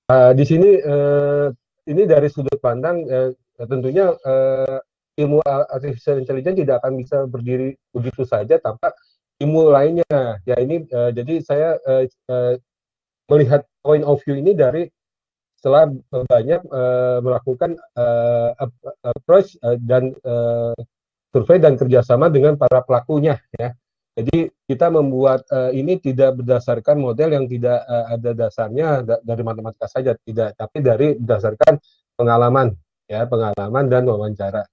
Di sini ini dari sudut pandang tentunya ilmu artificial intelligence tidak akan bisa berdiri begitu saja tanpa ilmu lainnya. Ya ini jadi saya melihat point of view ini dari setelah banyak melakukan approach dan survei dan kerjasama dengan para pelakunya ya. Jadi kita membuat ini tidak berdasarkan model yang tidak ada dasarnya dari matematika saja, tidak, tapi dari berdasarkan pengalaman ya, pengalaman dan wawancara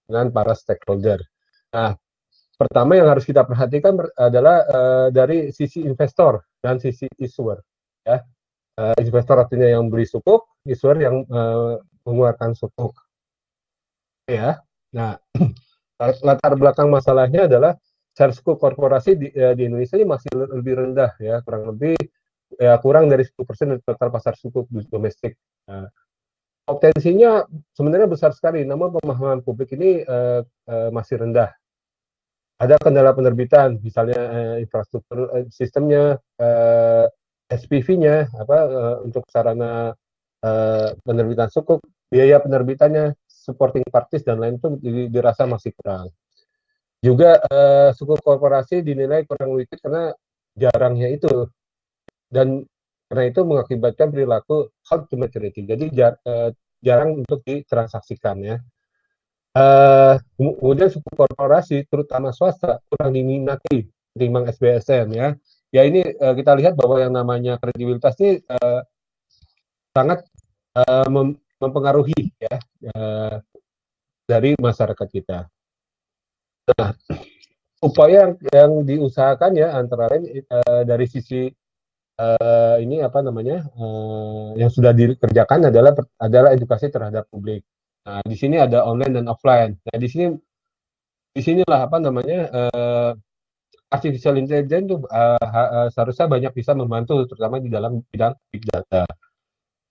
dengan para stakeholder. Nah, pertama yang harus kita perhatikan adalah dari sisi investor dan sisi issuer ya. Investor artinya yang beli sukuk, issuer yang mengeluarkan sukuk ya. Nah, latar belakang masalahnya adalah share sukuk korporasi di Indonesia ini masih lebih rendah ya, kurang lebih ya kurang dari 10% dari total pasar sukuk domestik. Nah, potensinya sebenarnya besar sekali, namun pemahaman publik ini masih rendah. Ada kendala penerbitan, misalnya infrastruktur sistemnya, SPV-nya, untuk sarana penerbitan sukuk, biaya penerbitannya, supporting parties dan lain itu dirasa masih kurang. Juga suku korporasi dinilai kurang liquid karena jarangnya itu, dan karena itu mengakibatkan perilaku hard to maturity. Jadi jarang untuk ditransaksikan ya. Kemudian suku korporasi, terutama swasta, kurang diminati ketimbang SBSN ya. Ya ini kita lihat bahwa yang namanya kredibilitas ini sangat mempengaruhi ya dari masyarakat kita. Nah, upaya yang diusahakan ya antara lain dari sisi ini yang sudah dikerjakan adalah edukasi terhadap publik. Nah, di sini ada online dan offline. Nah, disinilah artificial intelligence itu seharusnya banyak bisa membantu, terutama di dalam bidang big data.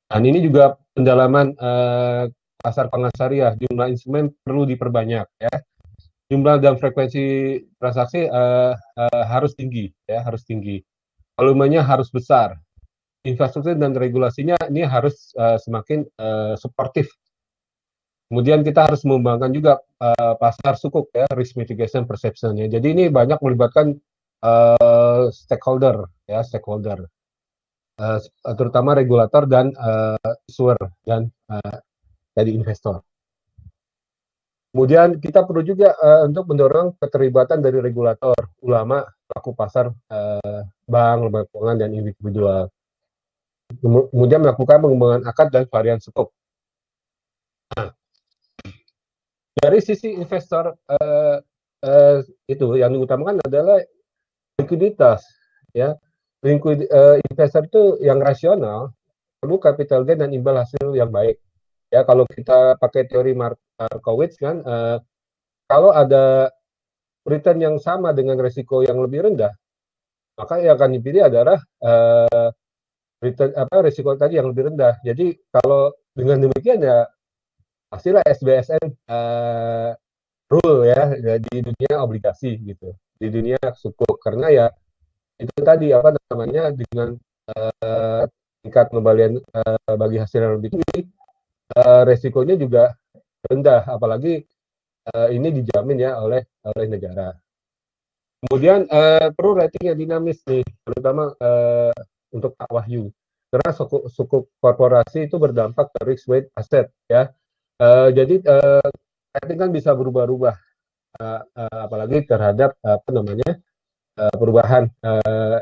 Dan ini juga pendalaman pasar pengasaria, jumlah instrumen perlu diperbanyak ya. Jumlah dan frekuensi transaksi harus tinggi ya, harus tinggi. Volumenya harus besar. Infrastruktur dan regulasinya ini harus semakin suportif. Kemudian kita harus mengembangkan juga pasar sukuk ya, risk mitigation perception-nya. Jadi ini banyak melibatkan stakeholder ya, terutama regulator dan issuer dan jadi investor. Kemudian kita perlu juga untuk mendorong keterlibatan dari regulator, ulama, pelaku pasar, bank, lembaga keuangan, dan individual. Kemudian melakukan pengembangan akad dan varian sukuk. Nah, dari sisi investor itu yang diutamakan adalah likuiditas, ya. Investor itu yang rasional perlu capital gain dan imbal hasil yang baik. Ya, kalau kita pakai teori Markowitz kan, kalau ada return yang sama dengan resiko yang lebih rendah, maka yang akan dipilih adalah return resiko tadi yang lebih rendah. Jadi kalau dengan demikian ya pastilah SBSN rule ya di dunia obligasi gitu, di dunia sukuk, karena ya itu tadi dengan tingkat pengembalian bagi hasil yang lebih tinggi, resikonya juga rendah, apalagi ini dijamin ya oleh negara. Kemudian perlu rating yang dinamis nih, terutama untuk Pak Wahyu, karena suku korporasi itu berdampak ke risk weight asset ya. Jadi rating kan bisa berubah-ubah, apalagi terhadap perubahan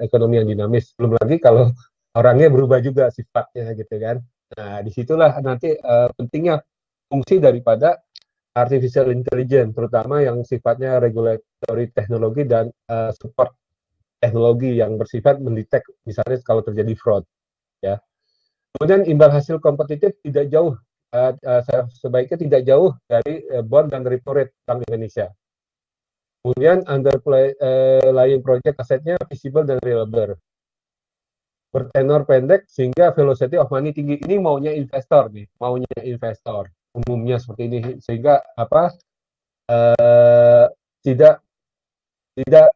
ekonomi yang dinamis. Belum lagi kalau orangnya berubah juga sifatnya gitu kan. Nah, disitulah nanti pentingnya fungsi daripada artificial intelligence, terutama yang sifatnya regulatory teknologi dan support teknologi yang bersifat mendetek misalnya kalau terjadi fraud ya. Kemudian imbal hasil kompetitif tidak jauh sebaiknya tidak jauh dari bond dan repo rate Bank Indonesia. Kemudian underlying project asetnya visible dan reliable, bertenor pendek sehingga velocity of money tinggi. Ini maunya investor nih, umumnya seperti ini, sehingga tidak tidak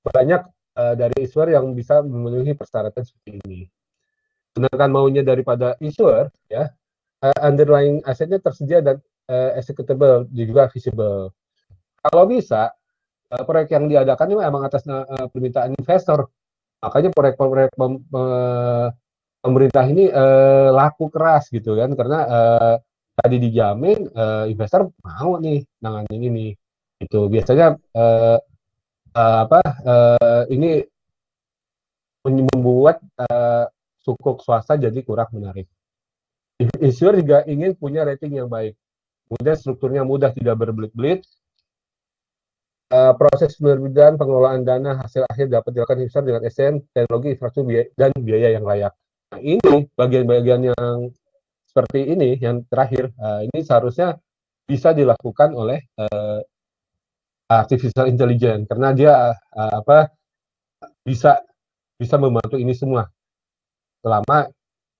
banyak dari issuer yang bisa memenuhi persyaratan seperti ini. Sedangkan maunya daripada issuer, ya, underlying asetnya tersedia dan executable, juga visible. Kalau bisa, proyek yang diadakan itu memang atas permintaan investor. Makanya proyek-proyek pemerintah ini laku keras gitu kan, karena tadi dijamin investor mau nih nanganin ini. Itu biasanya apa ini membuat sukuk swasta jadi kurang menarik. Issuer juga ingin punya rating yang baik. Kemudian strukturnya mudah, tidak berbelit-belit. Proses penerbitan pengelolaan dana hasil akhir dapat dilakukan investor dengan SDM, teknologi, infrastruktur, dan biaya yang layak. Nah, ini bagian-bagian yang seperti ini, yang terakhir, ini seharusnya bisa dilakukan oleh artificial intelligence, karena dia bisa bisa membantu ini semua selama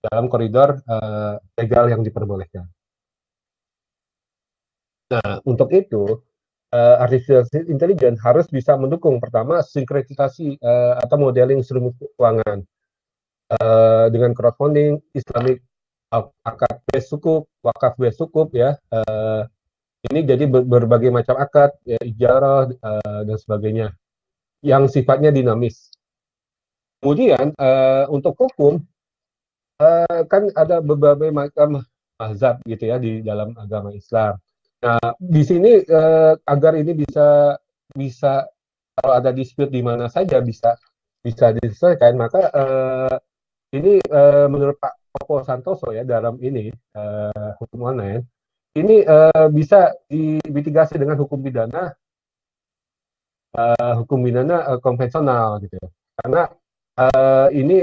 dalam koridor legal yang diperbolehkan. Nah, untuk itu artificial intelligence harus bisa mendukung pertama sinkretisasi atau modeling instrumen keuangan dengan crowdfunding, Islamic akad base sukuk, wakaf base sukuk, ya. Ini jadi berbagai macam akad, ya, ijarah dan sebagainya yang sifatnya dinamis. Kemudian untuk hukum kan ada berbagai macam mazhab gitu ya di dalam agama Islam. Nah, di sini agar ini bisa bisa kalau ada dispute di mana saja bisa diselesaikan, maka ini menurut Pak Popo Santoso ya dalam ini hukum online ini bisa dimitigasi dengan hukum pidana konvensional gitu ya. Karena ini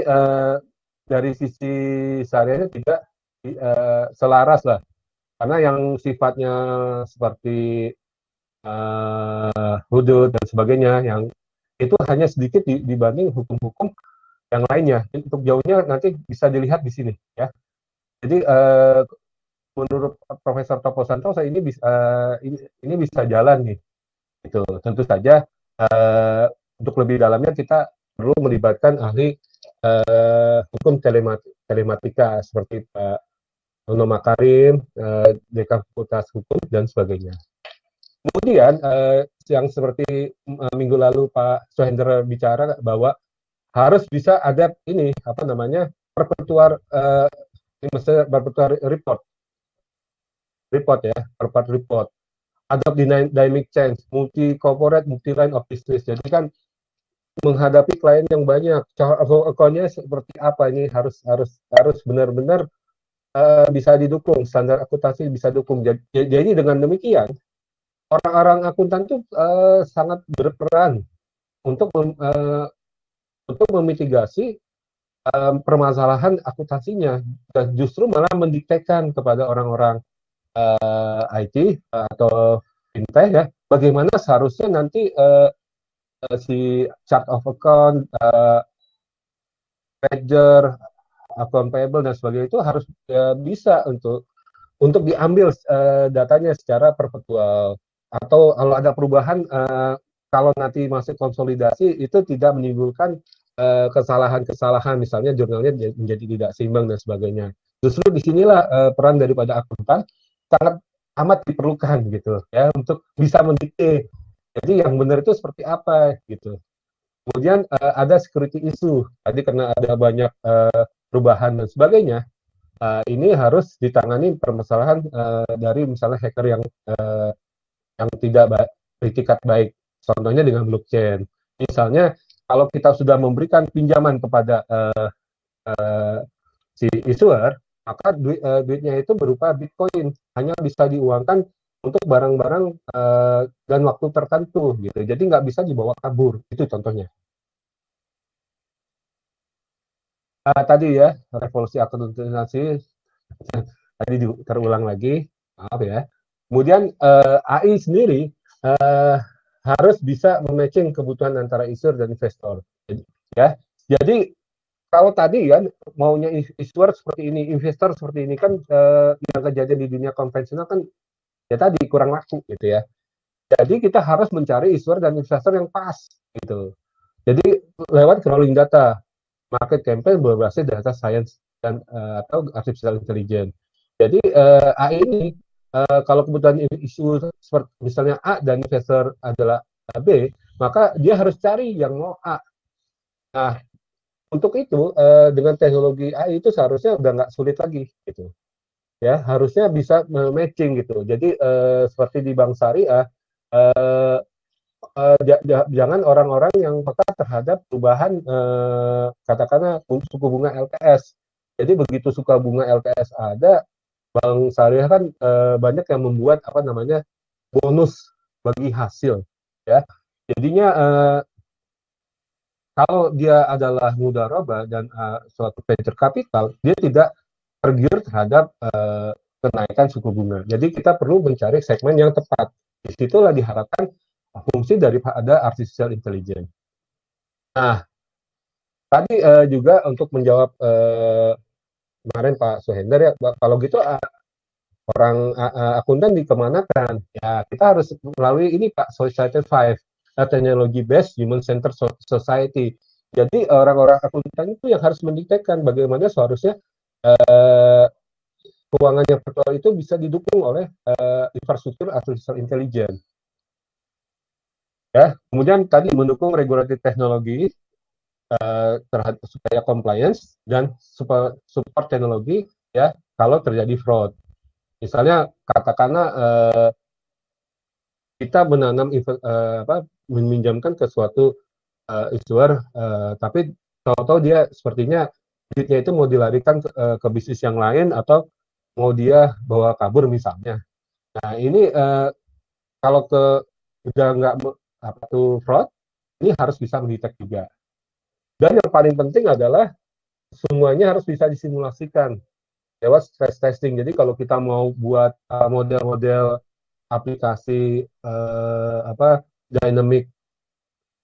dari sisi syariahnya tidak selaras lah. Karena yang sifatnya seperti hudud dan sebagainya yang itu hanya sedikit dibanding hukum-hukum yang lainnya. Untuk jauhnya nanti bisa dilihat di sini ya. Jadi menurut Profesor Topo Santoso ini bisa jalan nih. Itu tentu saja untuk lebih dalamnya kita perlu melibatkan ahli hukum telematika seperti Pak Nono Makarim, Dekan Fakultas Hukum dan sebagainya. Kemudian yang seperti minggu lalu Pak Sohendra bicara bahwa harus bisa ada ini apa namanya perpetual report ya, report. Adopt dynamic change, multi corporate, multi line of business. Jadi kan menghadapi klien yang banyak, cara akunnya seperti apa ini harus benar-benar bisa didukung, standar akuntansi bisa dukung. Jadi dengan demikian orang-orang akuntan itu sangat berperan untuk untuk memitigasi permasalahan akuntansinya dan justru malah mendiktekan kepada orang-orang IT atau fintech ya bagaimana seharusnya nanti si chart of account, ledger, account payable dan sebagainya itu harus bisa untuk diambil datanya secara perpetual atau kalau ada perubahan kalau nanti masih konsolidasi itu tidak menimbulkan kesalahan-kesalahan misalnya jurnalnya menjadi tidak seimbang dan sebagainya. Justru disinilah peran daripada akuntan sangat amat diperlukan gitu ya untuk bisa mendikte. Jadi yang benar itu seperti apa gitu. Kemudian ada security issue. Tadi karena ada banyak perubahan dan sebagainya, ini harus ditangani permasalahan dari misalnya hacker yang tidak beritikat baik. Contohnya dengan blockchain. Misalnya kalau kita sudah memberikan pinjaman kepada si issuer, maka duitnya itu berupa Bitcoin, hanya bisa diuangkan untuk barang-barang dan waktu tertentu gitu. Jadi nggak bisa dibawa kabur. Itu contohnya. Tadi ya revolusi akuntansi tadi terulang lagi, maaf ya. Kemudian AI sendiri uh, harus bisa mematching kebutuhan antara issuer dan investor. Ya, jadi kalau tadi kan maunya issuer seperti ini, investor seperti ini kan yang kejadian di dunia konvensional kan ya tadi kurang laku gitu ya. Jadi kita harus mencari issuer dan investor yang pas gitu. Jadi lewat crawling data, market campaign berbasis data science dan atau artificial intelligence. Jadi AI ini kalau kebutuhan isu seperti misalnya A dan investor adalah B, maka dia harus cari yang mau A. Nah, untuk itu dengan teknologi AI itu seharusnya udah nggak sulit lagi gitu. Ya, harusnya bisa matching gitu. Jadi seperti di bank syariah, jangan orang-orang yang peka terhadap perubahan katakanlah suku bunga LPS. Jadi begitu suku bunga LPS ada, bank syariah kan banyak yang membuat apa namanya bonus bagi hasil, ya. Jadinya kalau dia adalah mudharabah dan suatu venture capital, dia tidak tergiur terhadap kenaikan suku bunga. Jadi kita perlu mencari segmen yang tepat. Disitulah diharapkan fungsi daripada artificial intelligence. Nah, tadi juga untuk menjawab kemarin Pak Suhendar ya, kalau gitu orang akuntan dikemanakan? Ya, kita harus melalui ini Pak, Society 5, Technology Based Human Centered Society. Jadi orang-orang akuntan itu yang harus mendiktekan bagaimana seharusnya keuangan yang virtual itu bisa didukung oleh infrastruktur artificial intelligence. Ya, kemudian tadi mendukung regulasi teknologi terhadap supaya compliance dan support teknologi ya kalau terjadi fraud. Misalnya katakanlah kita menanam meminjamkan ke suatu issuer tapi tahu-tahu dia sepertinya duitnya itu mau dilarikan ke bisnis yang lain atau mau dia bawa kabur misalnya. Nah ini kalau udah nggak fraud, ini harus bisa mendetek juga. Dan yang paling penting adalah semuanya harus bisa disimulasikan lewat stress testing. Jadi kalau kita mau buat model-model aplikasi dynamic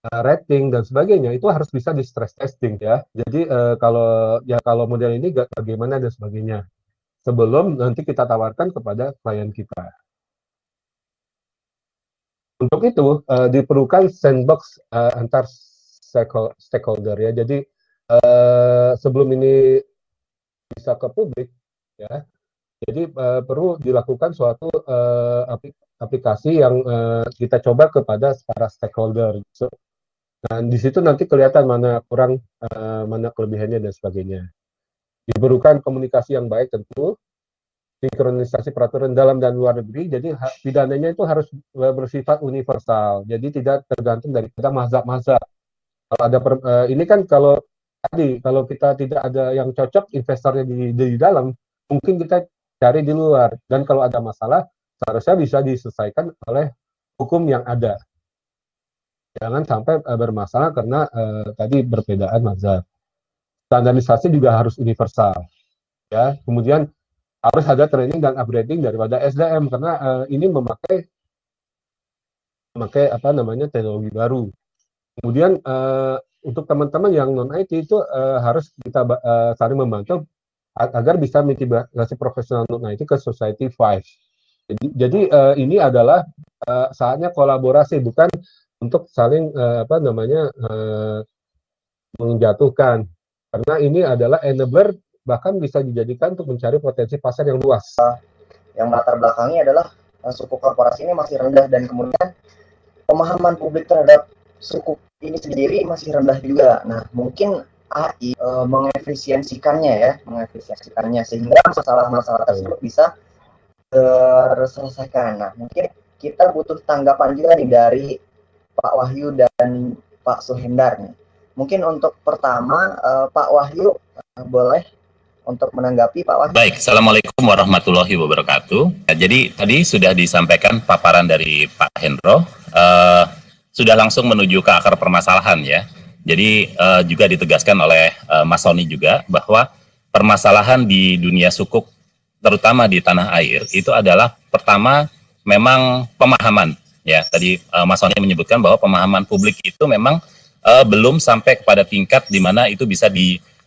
rating dan sebagainya itu harus bisa di stress testing ya. Jadi kalau model ini bagaimana dan sebagainya sebelum nanti kita tawarkan kepada klien kita. Untuk itu diperlukan sandbox antar stakeholder ya. Jadi sebelum ini bisa ke publik ya. Jadi perlu dilakukan suatu aplikasi yang kita coba kepada para stakeholder. Dan di situ nanti kelihatan mana kurang, mana kelebihannya dan sebagainya. Diperlukan komunikasi yang baik tentu, sinkronisasi peraturan dalam dan luar negeri. Jadi pidananya itu harus bersifat universal. Jadi tidak tergantung daripada mazhab-mazhab. Kalau ada ini kan kalau kita tidak ada yang cocok investornya di dalam, mungkin kita cari di luar. Dan kalau ada masalah, seharusnya bisa diselesaikan oleh hukum yang ada. Jangan sampai bermasalah karena tadi perbedaan mazhab. Standarisasi juga harus universal. Ya, kemudian harus ada training dan upgrading daripada SDM karena ini memakai apa namanya teknologi baru. Kemudian untuk teman-teman yang non IT itu harus kita saling membantu agar bisa mitigasi profesional non IT ke Society 5. Jadi ini adalah saatnya kolaborasi, bukan untuk saling menjatuhkan. Karena ini adalah enabler, bahkan bisa dijadikan untuk mencari potensi pasar yang luas. Yang latar belakangnya adalah suku korporasi ini masih rendah dan kemudian pemahaman publik terhadap suku ini sendiri masih rendah juga. Nah, mungkin AI mengefisiensikannya sehingga masalah-masalah tersebut bisa terselesaikan. Nah, mungkin kita butuh tanggapan juga nih dari Pak Wahyu dan Pak Suhendar nih. Mungkin untuk pertama Pak Wahyu boleh untuk menanggapi Pak Wahyu. Baik, Assalamualaikum warahmatullahi wabarakatuh. Jadi tadi sudah disampaikan paparan dari Pak Hendro, sudah langsung menuju ke akar permasalahan ya. Jadi juga ditegaskan oleh Mas Sony juga bahwa permasalahan di dunia sukuk, terutama di tanah air, itu adalah pertama memang pemahaman ya. Tadi Mas Sony menyebutkan bahwa pemahaman publik itu memang belum sampai kepada tingkat di mana itu bisa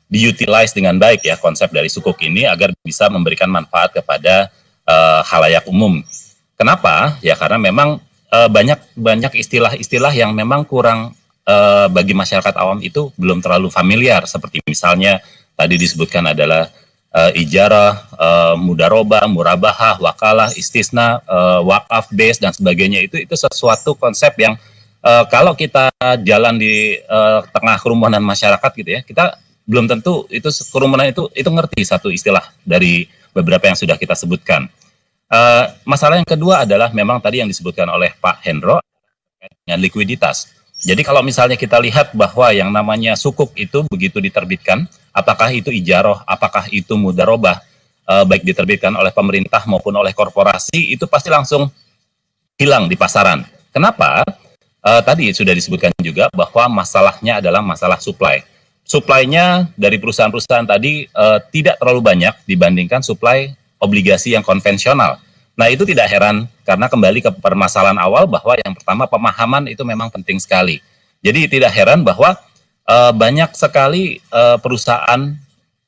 diutilize dengan baik ya konsep dari sukuk ini agar bisa memberikan manfaat kepada halayak umum. Kenapa? Ya karena memang banyak istilah-istilah yang memang kurang bagi masyarakat awam itu belum terlalu familiar, seperti misalnya tadi disebutkan adalah ijarah, mudarobah, murabahah, wakalah, istisna, wakaf, base dan sebagainya itu sesuatu konsep yang kalau kita jalan di tengah kerumunan masyarakat gitu ya, kita belum tentu itu kerumunan itu ngerti satu istilah dari beberapa yang sudah kita sebutkan. Masalah yang kedua adalah memang tadi yang disebutkan oleh Pak Hendro dengan likuiditas. Jadi kalau misalnya kita lihat bahwa yang namanya sukuk itu begitu diterbitkan, apakah itu ijaroh, apakah itu mudarobah, baik diterbitkan oleh pemerintah maupun oleh korporasi, itu pasti langsung hilang di pasaran. Kenapa? Tadi sudah disebutkan juga bahwa masalahnya adalah masalah supply. Supply-nya dari perusahaan-perusahaan tadi tidak terlalu banyak dibandingkan supply obligasi yang konvensional. Nah, itu tidak heran karena kembali ke permasalahan awal bahwa yang pertama pemahaman itu memang penting sekali. Jadi tidak heran bahwa banyak sekali perusahaan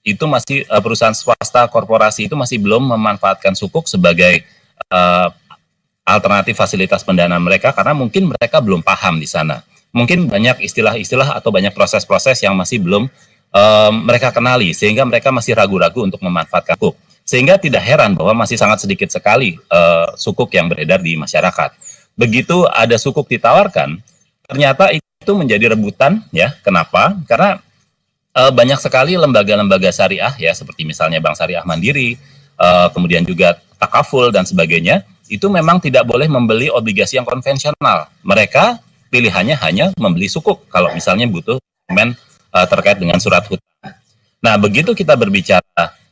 itu masih perusahaan swasta, korporasi itu masih belum memanfaatkan sukuk sebagai alternatif fasilitas pendanaan mereka karena mungkin mereka belum paham di sana. Mungkin banyak istilah-istilah atau banyak proses-proses yang masih belum mereka kenali sehingga mereka masih ragu-ragu untuk memanfaatkan sukuk. Sehingga tidak heran bahwa masih sangat sedikit sekali sukuk yang beredar di masyarakat. Begitu ada sukuk ditawarkan, ternyata itu menjadi rebutan, ya. Kenapa? Karena banyak sekali lembaga-lembaga syariah, ya, seperti misalnya Bank Syariah Mandiri, kemudian juga takaful dan sebagainya, itu memang tidak boleh membeli obligasi yang konvensional. Mereka pilihannya hanya membeli sukuk kalau misalnya butuh dokumen terkait dengan surat hutang. Nah, begitu kita berbicara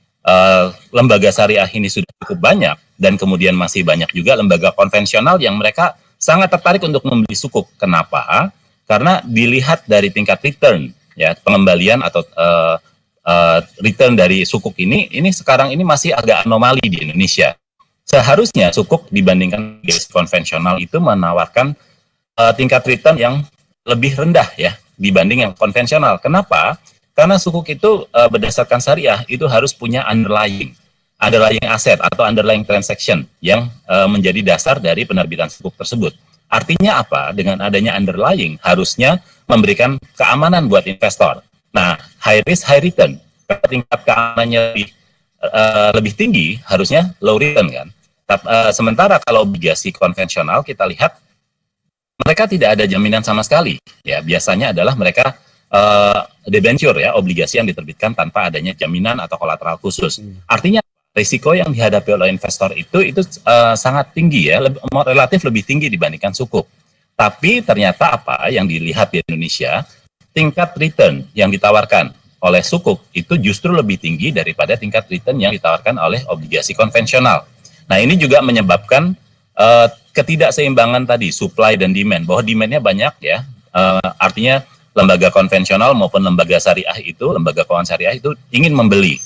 lembaga syariah ini sudah cukup banyak dan kemudian masih banyak juga lembaga konvensional yang mereka sangat tertarik untuk membeli sukuk. Kenapa? Karena dilihat dari tingkat return, ya, pengembalian atau return dari sukuk ini sekarang ini masih agak anomali di Indonesia. Seharusnya sukuk dibandingkan obligasi konvensional itu menawarkan tingkat return yang lebih rendah, ya, dibanding yang konvensional. Kenapa? Karena sukuk itu berdasarkan syariah itu harus punya underlying aset atau underlying transaction yang menjadi dasar dari penerbitan sukuk tersebut. Artinya apa? Dengan adanya underlying harusnya memberikan keamanan buat investor. Nah, high risk high return. Tingkat keamanannya lebih tinggi harusnya low return kan. Sementara kalau obligasi konvensional kita lihat mereka tidak ada jaminan sama sekali. Ya, biasanya adalah mereka debenture, ya, obligasi yang diterbitkan tanpa adanya jaminan atau kolateral khusus. Artinya risiko yang dihadapi oleh investor itu sangat tinggi, ya, relatif lebih tinggi dibandingkan sukuk. Tapi ternyata apa yang dilihat di Indonesia, tingkat return yang ditawarkan oleh sukuk itu justru lebih tinggi daripada tingkat return yang ditawarkan oleh obligasi konvensional. Nah, ini juga menyebabkan ketidakseimbangan tadi supply dan demand, bahwa demandnya banyak, ya, artinya lembaga konvensional maupun lembaga syariah itu, lembaga keuangan syariah itu ingin membeli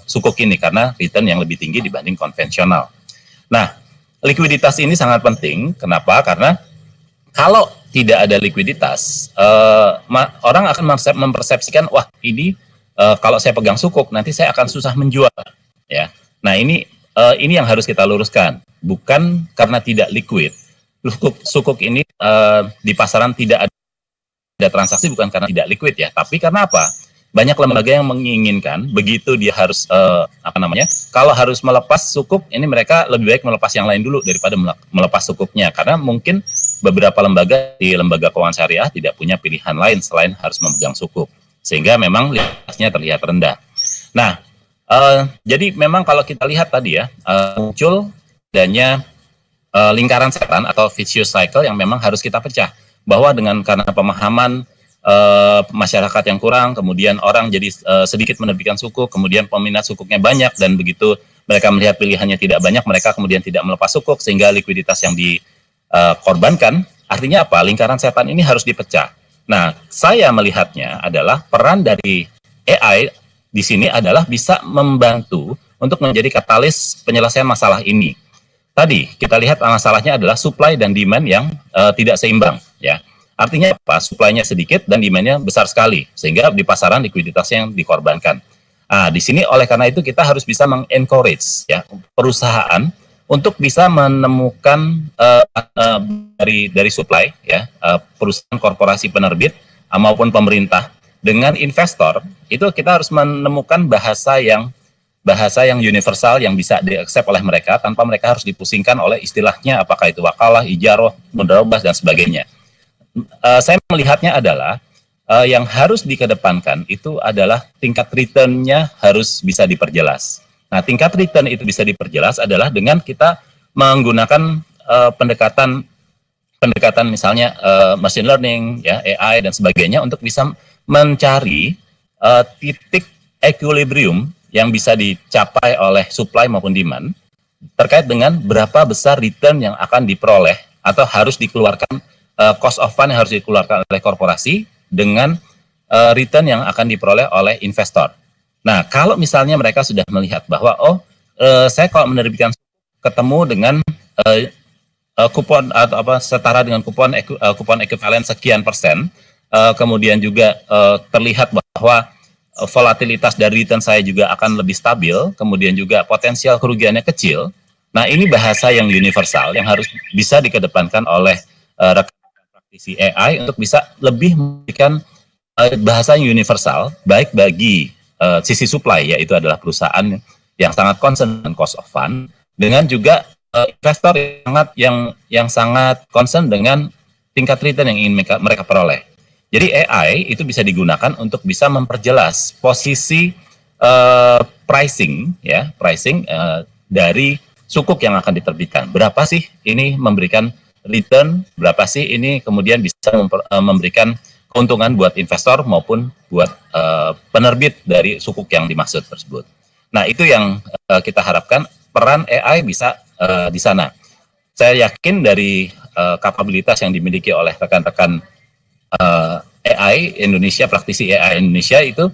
sukuk ini karena return yang lebih tinggi dibanding konvensional. Nah, likuiditas ini sangat penting. Kenapa? Karena kalau tidak ada likuiditas, orang akan mempersepsikan, wah, ini kalau saya pegang sukuk nanti saya akan susah menjual, ya. Nah, ini yang harus kita luruskan. Bukan karena tidak liquid. Sukuk ini di pasaran tidak ada transaksi bukan karena tidak liquid, ya, tapi karena apa? Banyak lembaga yang menginginkan begitu dia harus kalau harus melepas sukuk ini mereka lebih baik melepas yang lain dulu daripada melepas sukuknya, karena mungkin beberapa lembaga di lembaga keuangan syariah tidak punya pilihan lain selain harus memegang sukuk, sehingga memang likuiditasnya terlihat rendah. Nah, jadi memang kalau kita lihat tadi, ya, muncul adanya lingkaran setan atau vicious cycle yang memang harus kita pecah. Bahwa karena pemahaman masyarakat yang kurang, kemudian orang jadi sedikit menerbitkan sukuk, kemudian peminat sukuknya banyak, dan begitu mereka melihat pilihannya tidak banyak, mereka kemudian tidak melepas sukuk, sehingga likuiditas yang dikorbankan. Artinya apa? Lingkaran setan ini harus dipecah. Nah, saya melihatnya adalah peran dari AI di sini adalah bisa membantu untuk menjadi katalis penyelesaian masalah ini. Tadi kita lihat masalahnya adalah supply dan demand yang tidak seimbang, ya. Artinya apa? Supply-nya sedikit dan demand-nya besar sekali, sehingga di pasaran likuiditasnya yang dikorbankan. Nah, di sini oleh karena itu kita harus bisa mengencourage, ya, perusahaan untuk bisa menemukan dari supply, ya, perusahaan korporasi penerbit maupun pemerintah dengan investor, itu kita harus menemukan bahasa yang bahasa yang universal yang bisa diaccept oleh mereka tanpa mereka harus dipusingkan oleh istilahnya apakah itu wakalah, ijaroh, mudharabah dan sebagainya. Saya melihatnya adalah yang harus dikedepankan itu adalah tingkat return-nya harus bisa diperjelas. Nah, tingkat return itu bisa diperjelas adalah dengan kita menggunakan pendekatan misalnya machine learning, ya AI dan sebagainya untuk bisa mencari titik equilibrium yang bisa dicapai oleh supply maupun demand terkait dengan berapa besar return yang akan diperoleh atau harus dikeluarkan cost of fund yang harus dikeluarkan oleh korporasi dengan return yang akan diperoleh oleh investor. Nah, kalau misalnya mereka sudah melihat bahwa saya kalau menerbitkan ketemu dengan kupon atau setara dengan kupon ekuivalen sekian persen, kemudian juga terlihat bahwa volatilitas dari return saya juga akan lebih stabil, kemudian juga potensial kerugiannya kecil. Nah, ini bahasa yang universal yang harus bisa dikedepankan oleh rekan praktisi AI untuk bisa lebih memberikan bahasa yang universal baik bagi sisi supply, yaitu adalah perusahaan yang sangat concern dengan cost of fund, dengan juga investor yang sangat concern dengan tingkat return yang ingin mereka peroleh. Jadi AI itu bisa digunakan untuk bisa memperjelas posisi pricing dari sukuk yang akan diterbitkan. Berapa sih ini memberikan return, berapa sih ini kemudian bisa memberikan keuntungan buat investor maupun buat penerbit dari sukuk yang dimaksud tersebut. Nah, itu yang kita harapkan peran AI bisa di sana. Saya yakin dari kapabilitas yang dimiliki oleh rekan-rekan AI Indonesia, praktisi AI Indonesia itu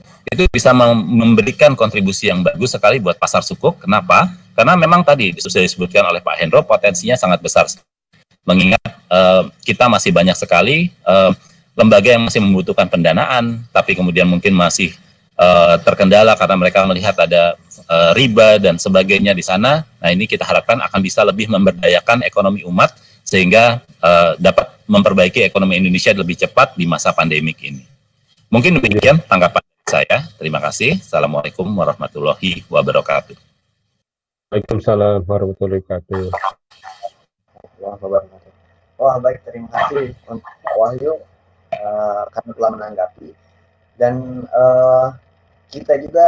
bisa memberikan kontribusi yang bagus sekali buat pasar sukuk. Kenapa? Karena memang tadi sudah disebutkan oleh Pak Hendro, potensinya sangat besar. Mengingat kita masih banyak sekali lembaga yang masih membutuhkan pendanaan, tapi kemudian mungkin masih terkendala karena mereka melihat ada riba dan sebagainya di sana. Nah, ini kita harapkan akan bisa lebih memberdayakan ekonomi umat sehingga dapat memperbaiki ekonomi Indonesia lebih cepat di masa pandemik ini. Mungkin demikian tanggapan saya. Terima kasih. Assalamualaikum warahmatullahi wabarakatuh. Waalaikumsalam warahmatullahi wabarakatuh. Wah, baik, terima kasih untuk Pak Wahyu karena telah menanggapi. Dan kita juga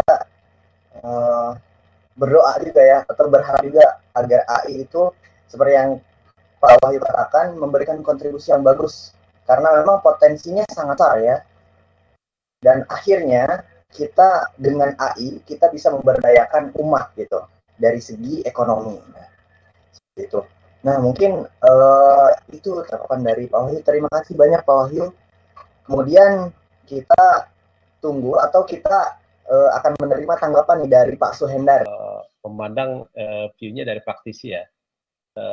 berdoa juga ya, atau berharap juga agar AI itu seperti yang Pak Wahyu katakan memberikan kontribusi yang bagus, karena memang potensinya sangat besar ya. Dan akhirnya kita dengan AI kita bisa memberdayakan umat gitu dari segi ekonomi. Nah, itu. Nah, mungkin itu tanggapan dari Pak Wahyu. Terima kasih banyak Pak Wahyu. Kemudian kita tunggu atau kita akan menerima tanggapan nih dari Pak Suhendar. Memandang view-nya dari praktisi ya,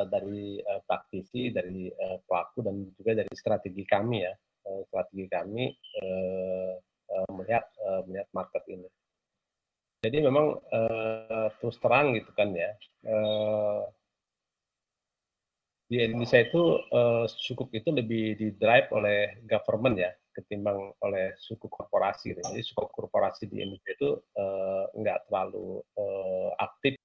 dari praktisi, dari pelaku dan juga dari strategi kami ya, melihat market ini. Jadi memang terus terang gitu kan ya, di Indonesia itu sukuk itu lebih di-drive oleh government ya, ketimbang oleh suku korporasi. Gitu. Jadi suku korporasi di Indonesia itu nggak terlalu aktif